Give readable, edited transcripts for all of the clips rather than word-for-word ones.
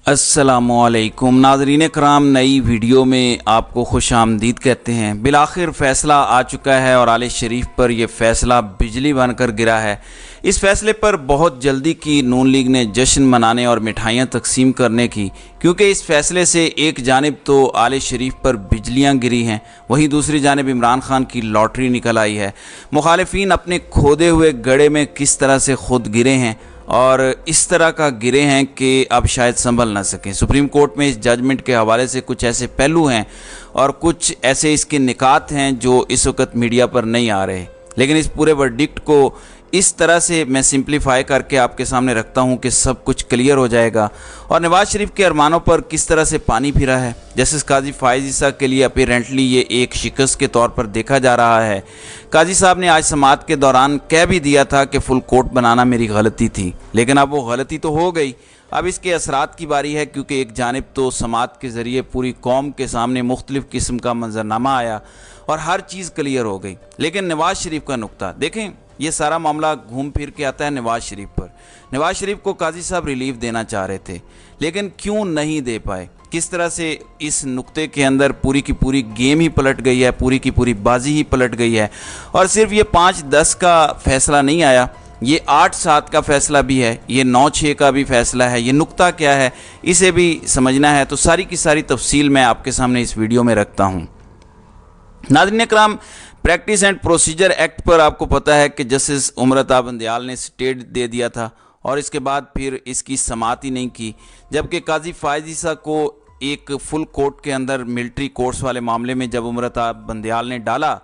अस्सलामुअलैकुम नाज़रीन कराम, नई वीडियो में आपको खुश आमदीद कहते हैं। बिलाखिर फ़ैसला आ चुका है और आले शरीफ पर यह फ़ैसला बिजली बनकर गिरा है। इस फ़ैसले पर बहुत जल्दी की नून लीग ने जश्न मनाने और मिठाइयाँ तकसीम करने की, क्योंकि इस फ़ैसले से एक जानिब तो आले शरीफ पर बिजलियाँ गिरी हैं, वहीं दूसरी जानिब इमरान खान की लॉटरी निकल आई है। मुखालिफिन अपने खोदे हुए गड्ढे में किस तरह से खुद गिरे हैं और इस तरह का गिरे हैं कि अब शायद संभल ना सकें। सुप्रीम कोर्ट में इस जजमेंट के हवाले से कुछ ऐसे पहलू हैं और कुछ ऐसे इसके निकात हैं जो इस वक्त मीडिया पर नहीं आ रहे, लेकिन इस पूरे वर्डिक्ट को इस तरह से मैं सिंप्लीफाई करके आपके सामने रखता हूं कि सब कुछ क्लियर हो जाएगा और नवाज शरीफ के अरमानों पर किस तरह से पानी फिरा है। जस्टिस काजी फाइज ईसा के लिए अपीरेंटली ये एक शिकस्त के तौर पर देखा जा रहा है। काजी साहब ने आज समाअत के दौरान कह भी दिया था कि फुल कोर्ट बनाना मेरी गलती थी, लेकिन अब वो गलती तो हो गई। अब इसके असरात की बारी है, क्योंकि एक जानिब तो समाअत के ज़रिए पूरी कौम के सामने मुख्तलिफ़ किस्म का मंजरनामा आया और हर चीज़ क्लियर हो गई, लेकिन नवाज शरीफ का नुक्ता देखें। ये सारा मामला घूम फिर के आता है नवाज शरीफ पर। नवाज शरीफ को काजी साहब रिलीफ देना चाह रहे थे, लेकिन क्यों नहीं दे पाए। किस तरह से इस नुक्ते के अंदर पूरी की पूरी गेम ही पलट गई है, पूरी की पूरी बाजी ही पलट गई है। और सिर्फ ये 5-10 का फैसला नहीं आया, ये 8-7 का फैसला भी है, ये 9-6 का भी फैसला है। ये नुक्ता क्या है इसे भी समझना है, तो सारी की सारी तफसील मैं आपके सामने इस वीडियो में रखता हूँ। नाज़रीन कराम, प्रैक्टिस एंड प्रोसीजर एक्ट पर आपको पता है कि जस्टिस उमरता बंदयाल ने स्टे दे दिया था और इसके बाद फिर इसकी समाअत ही नहीं की, जबकि काजी फाइज ईसा को एक फुल कोर्ट के अंदर मिलिट्री कोर्ट्स वाले मामले में जब उमरता बंदयाल ने डाला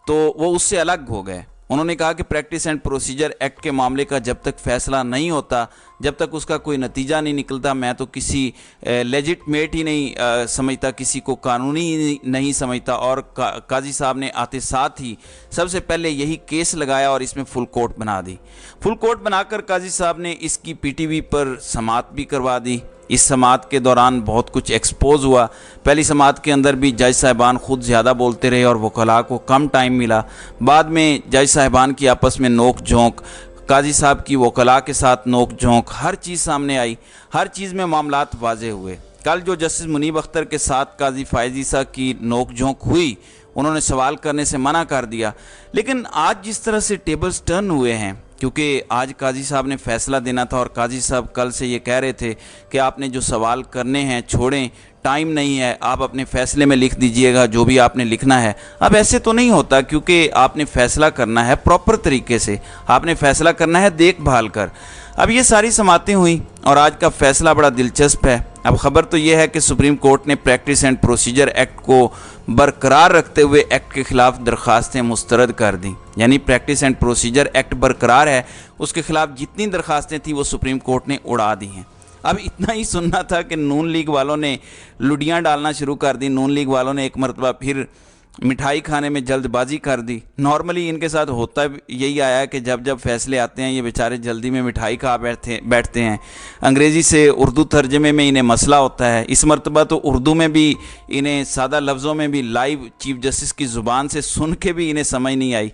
तो वो उससे अलग हो गए। उन्होंने कहा कि प्रैक्टिस एंड प्रोसीजर एक्ट के मामले का जब तक फैसला नहीं होता, जब तक उसका कोई नतीजा नहीं निकलता, मैं तो किसी लेजिटमेट ही नहीं समझता, किसी को कानूनी नहीं समझता। और काजी साहब ने आते साथ ही सबसे पहले यही केस लगाया और इसमें फुल कोर्ट बना दी। फुल कोर्ट बनाकर काजी साहब ने इसकी पीटीवी पर समाअत भी करवा दी। इस समाअत के दौरान बहुत कुछ एक्सपोज हुआ। पहली समाअत के अंदर भी जज साहिबान खुद ज़्यादा बोलते रहे और वकला को कम टाइम मिला। बाद में जज साहिबान की आपस में नोक झोंक, काजी साहब की वकला के साथ नोक झोंक, हर चीज़ सामने आई, हर चीज़ में मामलात वाज़े हुए। कल जो जस्टिस मुनीब अख्तर के साथ काजी फाइज ईसा की नोक झोंक हुई, उन्होंने सवाल करने से मना कर दिया। लेकिन आज जिस तरह से टेबल्स टर्न हुए हैं, क्योंकि आज काजी साहब ने फ़ैसला देना था और काजी साहब कल से ये कह रहे थे कि आपने जो सवाल करने हैं छोड़ें, टाइम नहीं है, आप अपने फ़ैसले में लिख दीजिएगा जो भी आपने लिखना है। अब ऐसे तो नहीं होता, क्योंकि आपने फ़ैसला करना है प्रॉपर तरीके से, आपने फ़ैसला करना है देखभाल कर। अब ये सारी समाअतें हुई और आज का फ़ैसला बड़ा दिलचस्प है। अब ख़बर तो ये है कि सुप्रीम कोर्ट ने प्रैक्टिस एंड प्रोसीजर एक्ट को बरकरार रखते हुए एक्ट के ख़िलाफ़ दरख्वास्तें मुस्तरद कर दी। यानी प्रैक्टिस एंड प्रोसीजर एक्ट बरकरार है, उसके ख़िलाफ़ जितनी दरख्वास्तें थी वो सुप्रीम कोर्ट ने उड़ा दी हैं। अब इतना ही सुनना था कि नून लीग वालों ने लुडियाँ डालना शुरू कर दी। नून लीग वालों ने एक मरतबा फिर मिठाई खाने में जल्दबाजी कर दी। नॉर्मली इनके साथ होता यही आया कि जब जब फैसले आते हैं ये बेचारे जल्दी में मिठाई खा बैठते हैं। अंग्रेज़ी से उर्दू तर्जमे में इन्हें मसला होता है। इस मरतबा तो उर्दू में भी इन्हें सादा लफ्ज़ों में भी लाइव चीफ जस्टिस की ज़ुबान से सुन के भी इन्हें समझ नहीं आई।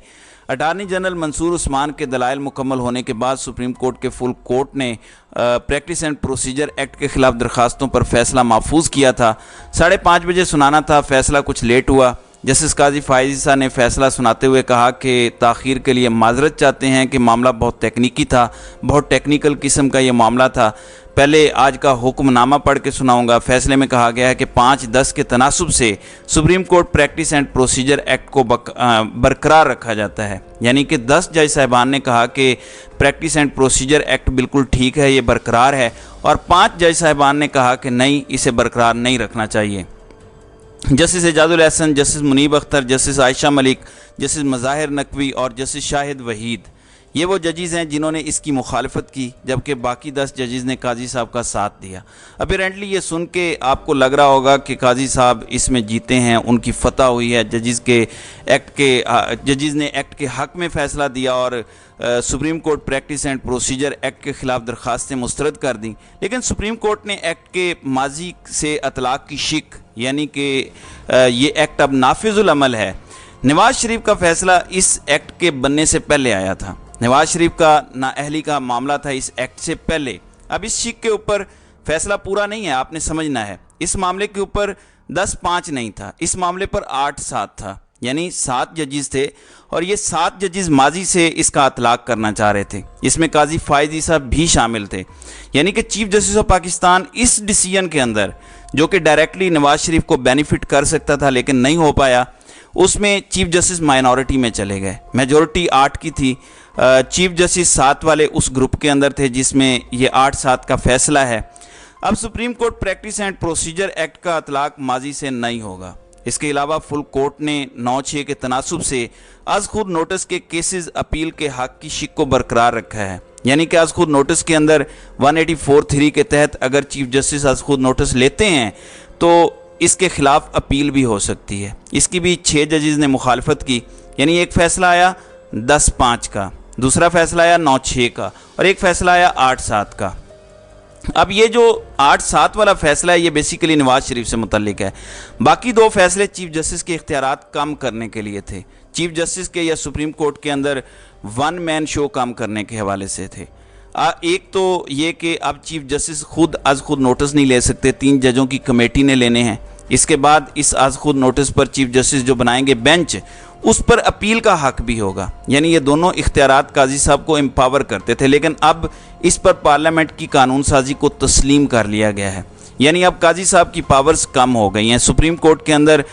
अटार्नी जनरल मंसूर उस्मान के दलाइल मुकम्मल होने के बाद सुप्रीम कोर्ट के फुल कोर्ट ने प्रैक्टिस एंड प्रोसीजर एक्ट के ख़िलाफ़ दरख्वास्तों पर फ़ैसला महफूज किया था। 5:30 बजे सुनाना था, फ़ैसला कुछ लेट हुआ। जस्टिस काजी फाइज ईसा ने फ़ैसला सुनाते हुए कहा कि ताख़ीर के लिए माज़रत चाहते हैं कि मामला बहुत टेक्निकी था, बहुत टेक्निकल किस्म का ये मामला था। पहले आज का हुक्मनामा पढ़ के सुनाऊंगा। फ़ैसले में कहा गया है कि 5-10 के तनासुब से supreme court practice and procedure act को बरकरार रखा जाता है। यानी कि 10 जज साहिबान ने कहा कि प्रैक्टिस एंड प्रोसीजर एक्ट बिल्कुल ठीक है, ये बरकरार है, और 5 जज साहिबान ने कहा कि नहीं, इसे बरकरार नहीं रखना चाहिए। Justice Ijazul Ahsan, justice Munib Akhtar, justice Ayesha Malik, justice Mazahir Naqvi और जस्टिस शाहिद वहीद, ये वो जजेज़ हैं जिन्होंने इसकी मुखालफत की, जबकि बाकी 10 जजेज़ ने काजी साहब का साथ दिया। अपीरेंटली ये सुन के आपको लग रहा होगा कि काजी साहब इसमें जीते हैं, उनकी फतह हुई है, जजेज़ ने एक्ट के हक़ में फ़ैसला दिया और supreme court practice and procedure act के ख़िलाफ़ दरख्वास्तें मुस्तरद कर दी। लेकिन सुप्रीम कोर्ट ने एक्ट के माजी से अतलाक़ की शिक, यानी कि ये एक्ट अब नाफिजुल अमल है। नवाज शरीफ का फ़ैसला इस एक्ट के बनने से पहले आया था। नवाज शरीफ का नाअहली का मामला था इस एक्ट से पहले। अब इस शिक के ऊपर फैसला पूरा नहीं है, आपने समझना है। इस मामले के ऊपर 10-5 नहीं था, इस मामले पर 8-7 था, यानी 7 जजेस थे और ये 7 जजेस माजी से इसका इतलाक करना चाह रहे थे। इसमें काजी फायजी साहब भी शामिल थे, यानी कि चीफ जस्टिस ऑफ पाकिस्तान इस डिसीजन के अंदर, जो कि डायरेक्टली नवाज शरीफ को बेनिफिट कर सकता था लेकिन नहीं हो पाया, उसमें चीफ जस्टिस माइनॉरिटी में चले गए। मेजॉरिटी 8 की थी, चीफ जस्टिस 7 वाले उस ग्रुप के अंदर थे जिसमें ये 8-7 का फैसला है। अब supreme court practice and procedure act का इतलाक माजी से नहीं होगा। इसके अलावा फुल कोर्ट ने 9-6 के तनासुब से आज खुद नोटिस के केसेस अपील के हक की शिक को बरकरार रखा है, यानी कि आज खुद नोटिस के अंदर 184(3) के तहत अगर चीफ जस्टिस आज खुद नोटिस लेते हैं तो इसके खिलाफ अपील भी हो सकती है। इसकी भी 6 जजेस ने मुखालफत की, यानी एक फैसला आया 10-5 का, दूसरा फैसला आया 9-6 का और एक फैसला आया 8-7 का। अब ये जो 8-7 वाला फैसला है ये बेसिकली नवाज शरीफ से मुतल्लिक है। बाकी 2 फैसले चीफ जस्टिस के इख्तियारात कम करने के लिए थे, चीफ जस्टिस के या सुप्रीम कोर्ट के अंदर वन मैन शो कम करने के हवाले से थे। एक तो ये कि अब चीफ जस्टिस खुद आज खुद नोटिस नहीं ले सकते, 3 जजों की कमेटी ने लेने हैं। इसके बाद इस आज खुद नोटिस पर चीफ जस्टिस जो बनाएंगे बेंच, उस पर अपील का हक भी होगा, यानी ये दोनों इख्तियारात काजी साहब को एम्पावर करते थे, लेकिन अब इस पर पार्लियामेंट की कानून साजी को तस्लीम कर लिया गया है, यानी अब काजी साहब की पावर्स कम हो गई हैं। सुप्रीम कोर्ट के अंदर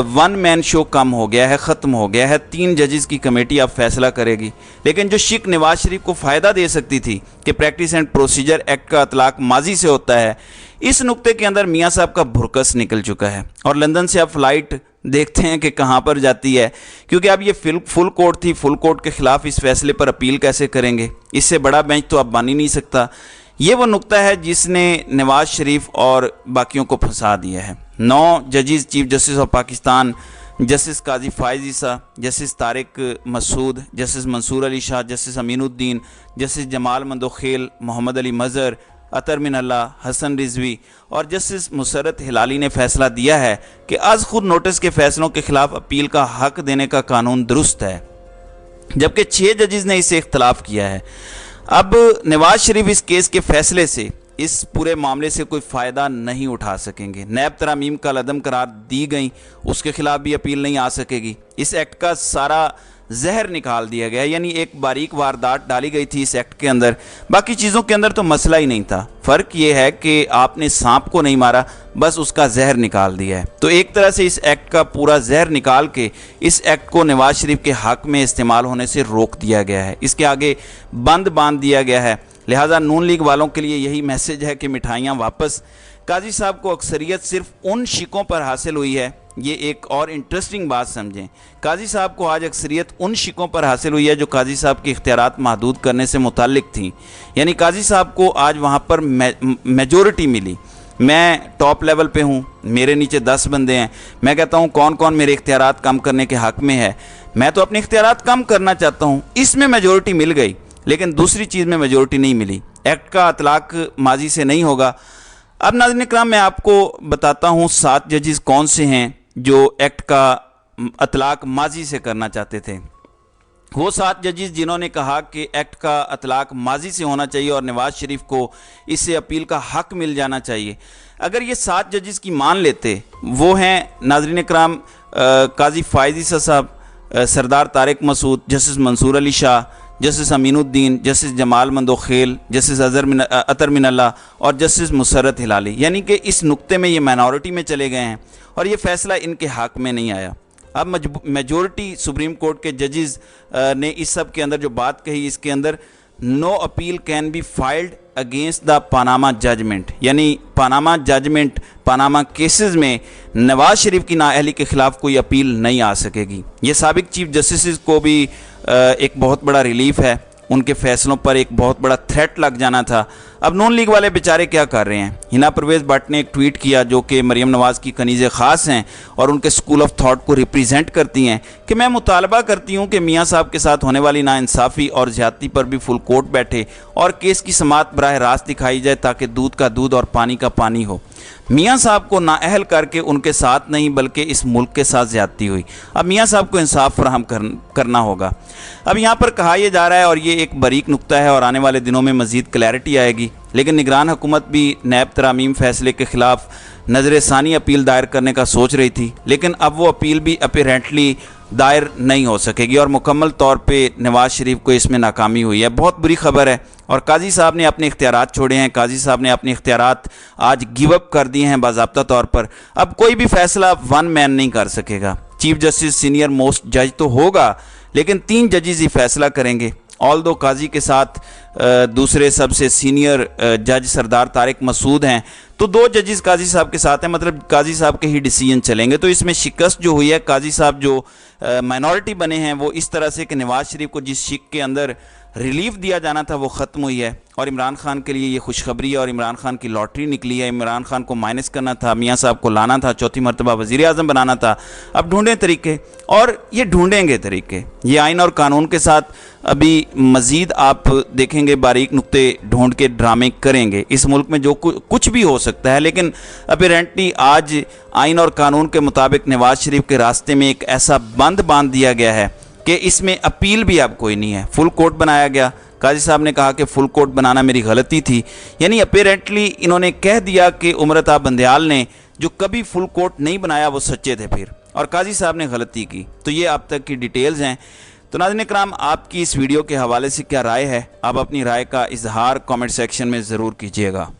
वन मैन शो कम हो गया है, ख़त्म हो गया है, 3 जजेस की कमेटी अब फैसला करेगी। लेकिन जो शिक नवाज शरीफ को फ़ायदा दे सकती थी कि प्रैक्टिस एंड प्रोसीजर एक्ट का इतलाक माजी से होता है, इस नुक्ते के अंदर मियाँ साहब का भुरकस निकल चुका है और लंदन से अब फ़्लाइट देखते हैं कि कहाँ पर जाती है, क्योंकि अब ये फुल कोर्ट थी, फुल कोर्ट के ख़िलाफ़ इस फैसले पर अपील कैसे करेंगे? इससे बड़ा बेंच तो अब बन ही नहीं सकता। ये वो नुक्ता है जिसने नवाज शरीफ और बाकियों को फंसा दिया है। 9 जजेस chief justice of Pakistan, justice Qazi Faez साहब, justice Tariq Masood, justice Mansoor Ali Shah, justice Aminuddin, justice Jamal Mandokhail, Muhammad Ali Mazhar, Athar Minallah, Hasan Rizvi और जस्टिस मुसरत हिलाली ने फैसला दिया है कि आज खुद नोटिस के फैसलों के खिलाफ अपील का हक देने का कानून दुरुस्त है, जबकि 6 जजेस ने इससे इख्तलाफ किया है। अब नवाज शरीफ इस केस के फैसले से, इस पूरे मामले से कोई फ़ायदा नहीं उठा सकेंगे। नैब तरामीम का लदम करार दी गई, उसके खिलाफ भी अपील नहीं आ सकेगी। इस एक्ट का सारा जहर निकाल दिया गया, यानी एक बारीक वारदात डाली गई थी इस एक्ट के अंदर, बाकी चीज़ों के अंदर तो मसला ही नहीं था। फ़र्क ये है कि आपने सांप को नहीं मारा, बस उसका जहर निकाल दिया है। तो एक तरह से इस एक्ट का पूरा जहर निकाल के इस एक्ट को नवाज शरीफ के हक में इस्तेमाल होने से रोक दिया गया है, इसके आगे बंद बांध दिया गया है। लिहाजा नून लीग वालों के लिए यही मैसेज है कि मिठाइयाँ वापस। काजी साहब को अक्सरियत सिर्फ उन शिकों पर हासिल हुई है, ये एक और इंटरेस्टिंग बात समझें, काजी साहब को आज अक्सरियत उन शिकों पर हासिल हुई है जो काजी साहब के इख्तियारात महदूद करने से मुताल्लिक थी, यानी काजी साहब को आज वहाँ पर मेजॉरिटी मिली। मैं टॉप लेवल पे हूँ, मेरे नीचे 10 बंदे हैं, मैं कहता हूँ कौन कौन मेरे इख्तियारात कम करने के हक़ में है, मैं तो अपने इख्तियारात कम करना चाहता हूँ, इसमें मेजॉरिटी मिल गई, लेकिन दूसरी चीज़ में मेजॉरिटी नहीं मिली। एक्ट का इतलाक माजी से नहीं होगा। अब नाज़रीन इकराम, मैं आपको बताता हूँ 7 जजेस कौन से हैं जो एक्ट का इतलाक माजी से करना चाहते थे। वो 7 जजेस जिन्होंने कहा कि एक्ट का इतलाक माजी से होना चाहिए और नवाज शरीफ को इससे अपील का हक मिल जाना चाहिए। अगर ये 7 जजेस की मान लेते, वो हैं नाज़रीन इकराम काजी फायजी साहब, Sardar Tariq Masood, justice Mansoor Ali Shah, justice Aminuddin, justice Jamal Mandokhail, justice Athar Minallah और जस्टिस मुसरत हिलाली, यानी कि इस नुक्ते में ये माइनॉरिटी में चले गए हैं और ये फ़ैसला इनके हक़ में नहीं आया। अब मेजॉरिटी सुप्रीम कोर्ट के जजेस ने इस सब के अंदर जो बात कही, इसके अंदर no appeal can be filed against the Panama judgment, यानी पानामा जजमेंट, पानामा केसेस में नवाज शरीफ की नाअहली के ख़िलाफ़ कोई अपील नहीं आ सकेगी। ये साबिक चीफ जस्टिस को भी एक बहुत बड़ा रिलीफ है, उनके फैसलों पर एक बहुत बड़ा थ्रेट लग जाना था। अब नून लीग वाले बेचारे क्या कर रहे हैं? हिना परवेज़ भट्ट ने एक ट्वीट किया जो कि मरीम नवाज़ की कनीज़ ख़ास हैं और उनके स्कूल ऑफ थॉट को रिप्रेजेंट करती हैं कि मैं मुतालबा करती हूँ कि मियाँ साहब के साथ होने वाली नाइंसाफ़ी और ज़्यादती पर भी फुल कोर्ट बैठे और केस की समाअत बराह रास्त दिखाई जाए ताकि दूध का दूध और पानी का पानी हो। मियाँ साहब को नाअहल करके उनके साथ नहीं बल्कि इस मुल्क के साथ ज़्यादती हुई। अब मियाँ साहब को इंसाफ फराहम करना होगा। अब यहाँ पर कहा यह जा रहा है और ये एक बारीक नुक्ता है और आने वाले दिनों में मज़ीद क्लैरिटी आएगी लेकिन निगरान हुकूमत भी नैब तरामीम फैसले के ख़िलाफ़ नज़र ثانی अपील दायर करने का सोच रही थी, लेकिन अब वो अपील भी अपरेंटली दायर नहीं हो सकेगी और मुकम्मल तौर पे नवाज़ शरीफ को इसमें नाकामी हुई है। बहुत बुरी खबर है और काजी साहब ने अपने इख्तियारात छोड़े हैं। काजी साहब ने अपने इख्तियारात आज गिव अप कर दिए हैं बाज़ाब्ता तौर पर। अब कोई भी फ़ैसला वन मैन नहीं कर सकेगा। चीफ जस्टिस सीनियर मोस्ट जज तो होगा, लेकिन 3 जजेस ही फैसला करेंगे। ऑल दो काजी के साथ दूसरे सबसे सीनियर जज सरदार तारिक मसूद हैं, तो 2 जजेस काजी साहब के साथ हैं, मतलब काजी साहब के ही डिसीजन चलेंगे। तो इसमें शिकस्त जो हुई है, काजी साहब जो माइनॉरिटी बने हैं वो इस तरह से कि नवाज़ शरीफ को जिस शिक के अंदर रिलीफ दिया जाना था वो ख़त्म हुई है और इमरान खान के लिए ये खुशखबरी है और इमरान खान की लॉटरी निकली है। इमरान खान को माइनस करना था, मियाँ साहब को लाना था, चौथी मरतबा वज़ीर आज़म बनाना था। अब ढूंढें तरीके और ये ढूंढेंगे तरीके। ये आइन और कानून के साथ अभी मज़ीद आप देखेंगे बारीक नुक्ते ढूंढ के ड्रामे करेंगे। इस मुल्क में जो कुछ भी हो सकता है, लेकिन अपरेंटली आज आइन और कानून के मुताबिक नवाज़ शरीफ के रास्ते में एक ऐसा बंद बांध दिया गया है कि इसमें अपील भी अब कोई नहीं है। फुल कोर्ट बनाया गया। काजी साहब ने कहा कि फुल कोर्ट बनाना मेरी गलती थी, यानी अपरेंटली इन्होंने कह दिया कि उमरता बंदयाल ने जो कभी फुल कोर्ट नहीं बनाया वो सच्चे थे फिर, और काजी साहब ने गलती की। तो ये अब तक की डिटेल्स हैं। तो नाज़रीन इकराम, आपकी इस वीडियो के हवाले से क्या राय है? आप अपनी राय का इजहार कमेंट सेक्शन में ज़रूर कीजिएगा।